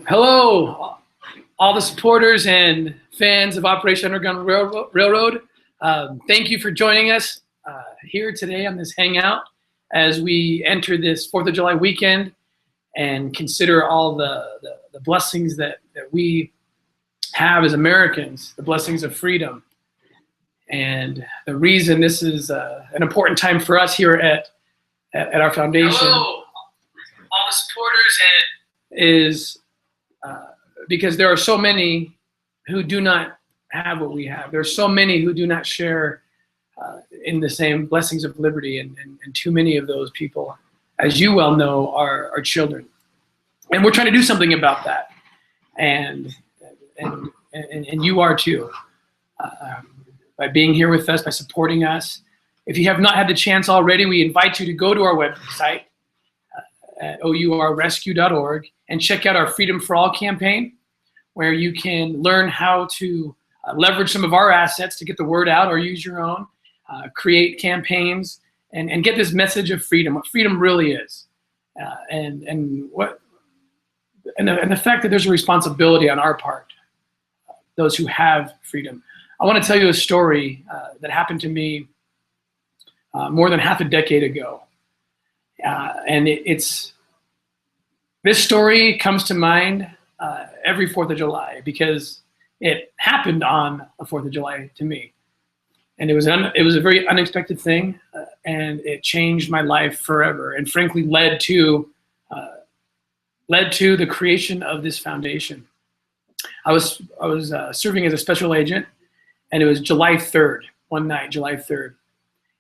Hello, all the supporters and fans of Operation Underground Railroad. Thank you for joining us here today on this hangout as we enter this 4th of July weekend and consider all the blessings that we have as Americans, the blessings of freedom. And the reason this is an important time for us here at our foundation. Hello, all the supporters is because there are so many who do not have what we have. There are so many who do not share in the same blessings of liberty, and too many of those people, as you well know, are children. And we're trying to do something about that, and you are too, by being here with us, by supporting us. If you have not had the chance already, we invite you to go to our website at O.U.R.rescue.org and check out our Freedom for All campaign, where you can learn how to leverage some of our assets to get the word out or use your own, create campaigns, and get this message of freedom, what freedom really is, and the fact that there's a responsibility on our part, those who have freedom. I want to tell you a story that happened to me more than half a decade ago. And this story comes to mind every 4th of July because it happened on the 4th of July to me. And it was a very unexpected thing, and it changed my life forever, and frankly led to the creation of this foundation. I was serving as a special agent, and it was July 3rd, one night, July 3rd.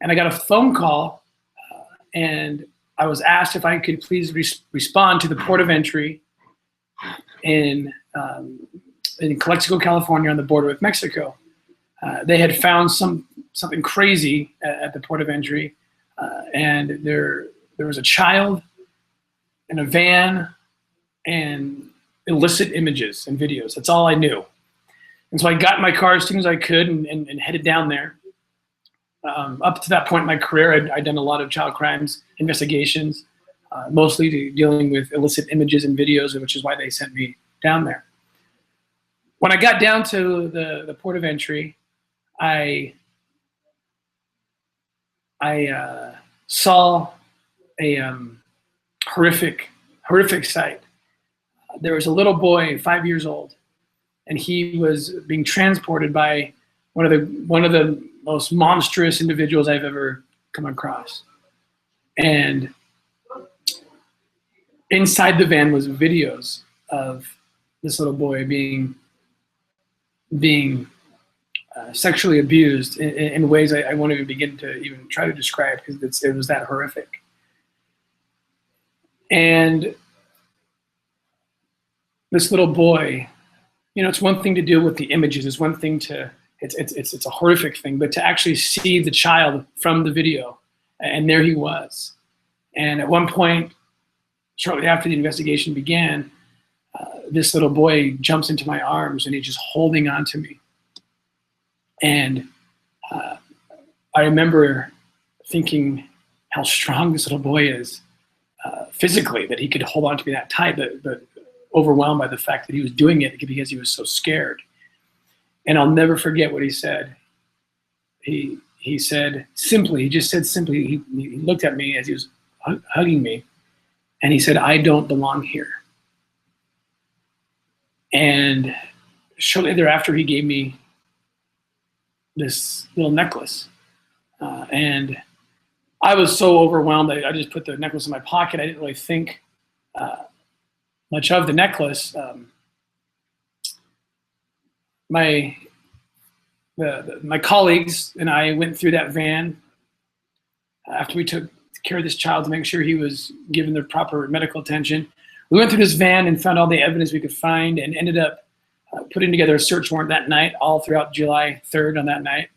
And I got a phone call, and I was asked if I could please respond to the port of entry in Calexico, California, on the border with Mexico. They had found something crazy at the port of entry, and there was a child in a van and illicit images and videos. That's all I knew. And so I got in my car as soon as I could and headed down there. Up to that point in my career, I'd done a lot of child crimes investigations, mostly dealing with illicit images and videos, which is why they sent me down there. When I got down to the port of entry, I saw a horrific sight. There was a little boy, 5 years old, and he was being transported by one of the most monstrous individuals I've ever come across. And inside the van was videos of this little boy being sexually abused in ways I won't even begin to even try to describe, because it was that horrific. And this little boy, it's one thing to deal with the images. It's one thing it's a horrific thing, but to actually see the child from the video, and there he was. And at one point, shortly after the investigation began, this little boy jumps into my arms, and he's just holding on to me. And I remember thinking how strong this little boy is physically, that he could hold on to me that tight, but overwhelmed by the fact that he was doing it because he was so scared. And I'll never forget what he said. He said simply, he looked at me as he was hugging me, and he said, "I don't belong here." And shortly thereafter, he gave me this little necklace. And I was so overwhelmed, I just put the necklace in my pocket. I didn't really think much of the necklace. My colleagues and I went through that van after we took care of this child to make sure he was given the proper medical attention. We went through this van and found all the evidence we could find, and ended up putting together a search warrant that night, all throughout July 3rd on that night,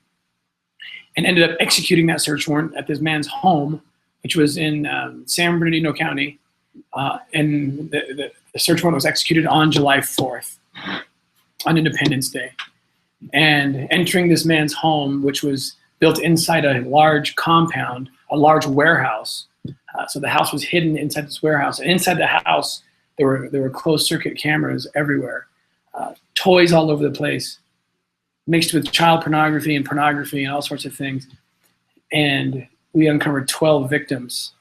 and ended up executing that search warrant at this man's home, which was in San Bernardino County. And the search warrant was executed on July 4th, on Independence Day. And entering this man's home, which was built inside a large compound, a large warehouse. So the house was hidden inside this warehouse. And inside the house, There were closed circuit cameras everywhere, toys all over the place, mixed with child pornography and all sorts of things. And we uncovered 12 victims,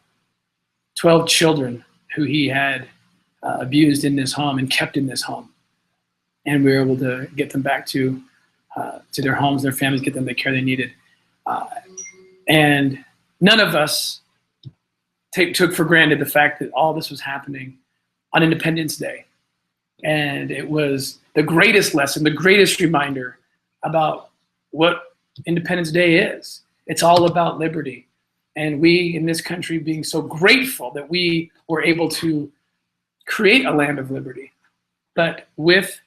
12 children who he had abused in this home and kept in this home. And we were able to get them back to their homes, their families, get them the care they needed. And none of us took for granted the fact that all this was happening on Independence Day. And it was the greatest lesson, the greatest reminder about what Independence Day is. It's all about liberty. And we in this country being so grateful that we were able to create a land of liberty. But with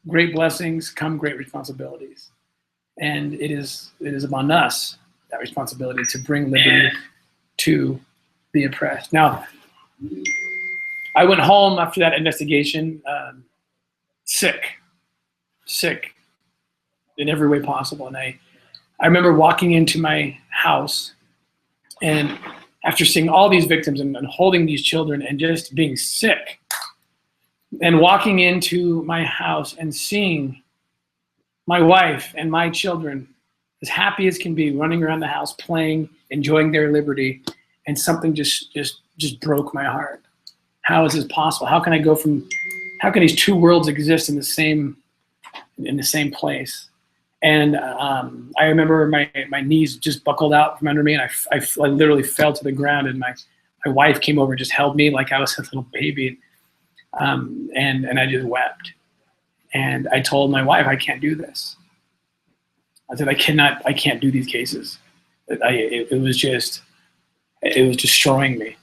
great blessings come great responsibilities. And it is upon us, that responsibility, to bring liberty to the oppressed. Now, I went home after that investigation sick in every way possible. And I remember walking into my house, and after seeing all these victims and holding these children and just being sick, and walking into my house and seeing my wife and my children as happy as can be, running around the house, playing, enjoying their liberty, and something just broke my heart. How is this possible? How can these two worlds exist in the same place? And I remember my knees just buckled out from under me, and I literally fell to the ground, and my wife came over and just held me like I was a little baby. And I just wept. And I told my wife, I can't do this. I said, I can't do these cases. It was destroying me.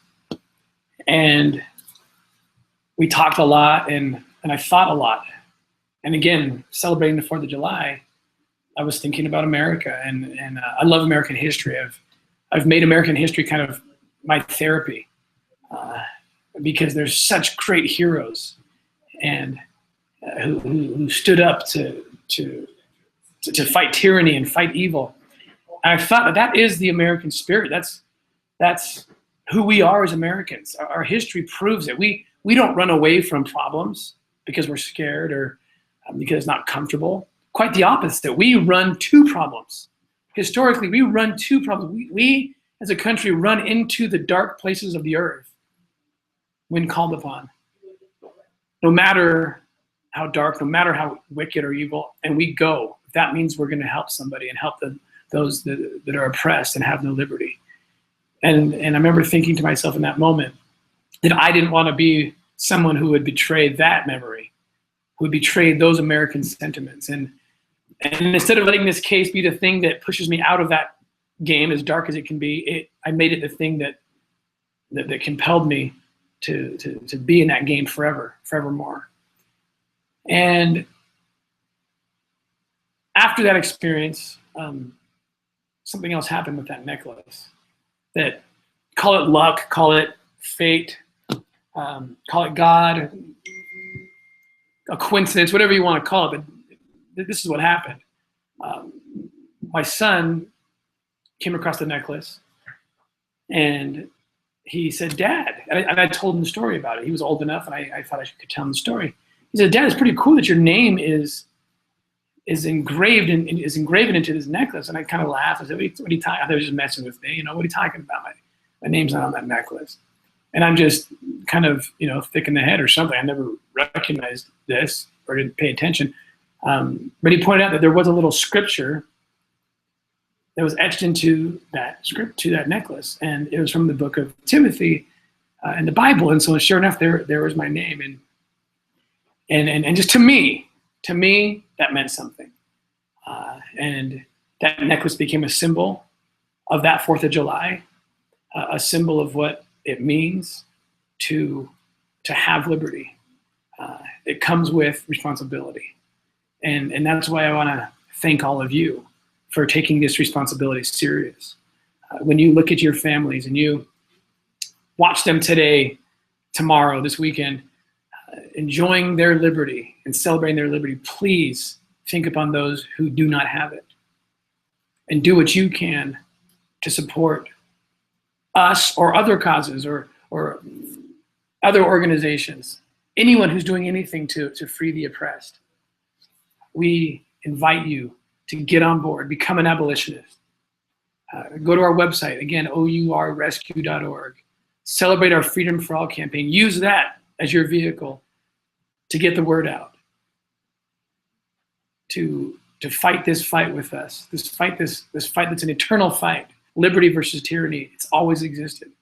And we talked a lot, and I thought a lot. And again, celebrating the 4th of July, I was thinking about America, and I love American history. I've made American history kind of my therapy. Because there's such great heroes, and who stood up to fight tyranny and fight evil. And I thought that is the American spirit. That's who we are as Americans. Our history proves it. We don't run away from problems because we're scared or because it's not comfortable. Quite the opposite. We run to problems. Historically, we run to problems. We as a country run into the dark places of the earth when called upon, no matter how dark, no matter how wicked or evil, and we go. That means we're going to help somebody and help those that are oppressed and have no liberty. And I remember thinking to myself in that moment that I didn't want to be someone who would betray that memory, who would betray those American sentiments. And instead of letting this case be the thing that pushes me out of that game, as dark as it can be, I made it the thing that compelled me to be in that game forevermore. And after that experience, something else happened with that necklace. That, call it luck, call it fate, call it God, a coincidence, whatever you want to call it, but this is what happened. My son came across the necklace, and he said, Dad, and I told him the story about it. He was old enough, and I thought I could tell him the story. He said, Dad, it's pretty cool that your name is engraven into this necklace. And I kind of laughed. I said, what are you talking? I thought he was just messing with me. What are you talking about? My name's not on that necklace. And I'm just kind of, thick in the head or something. I never recognized this or didn't pay attention. But he pointed out that there was a little scripture that was etched into that script, to that necklace. And it was from the book of Timothy in the Bible. And so sure enough, there was my name. And just to me, that meant something. And that necklace became a symbol of that 4th of July, a symbol of what it means to have liberty. It comes with responsibility. And that's why I want to thank all of you for taking this responsibility serious. When you look at your families and you watch them today, tomorrow, this weekend, enjoying their liberty and celebrating their liberty, please think upon those who do not have it, and do what you can to support us or other causes or other organizations, anyone who's doing anything to free the oppressed. We invite you to get on board, become an abolitionist. Go to our website, again, OURrescue.org. Celebrate our Freedom for All campaign. Use that as your vehicle to get the word out, to fight this fight with us, this fight that's an eternal fight, liberty versus tyranny. It's always existed.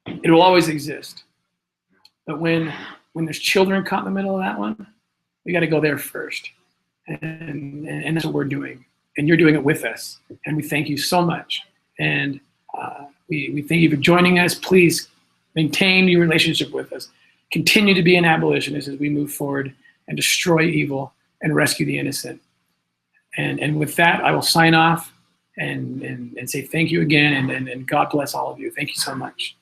It will always exist. But when there's children caught in the middle of that one, we got to go there first. And that's what we're doing. And you're doing it with us. And we thank you so much. And we thank you for joining us. Please maintain your relationship with us. Continue to be an abolitionist as we move forward and destroy evil and rescue the innocent. And with that, I will sign off and say thank you again. And God bless all of you. Thank you so much.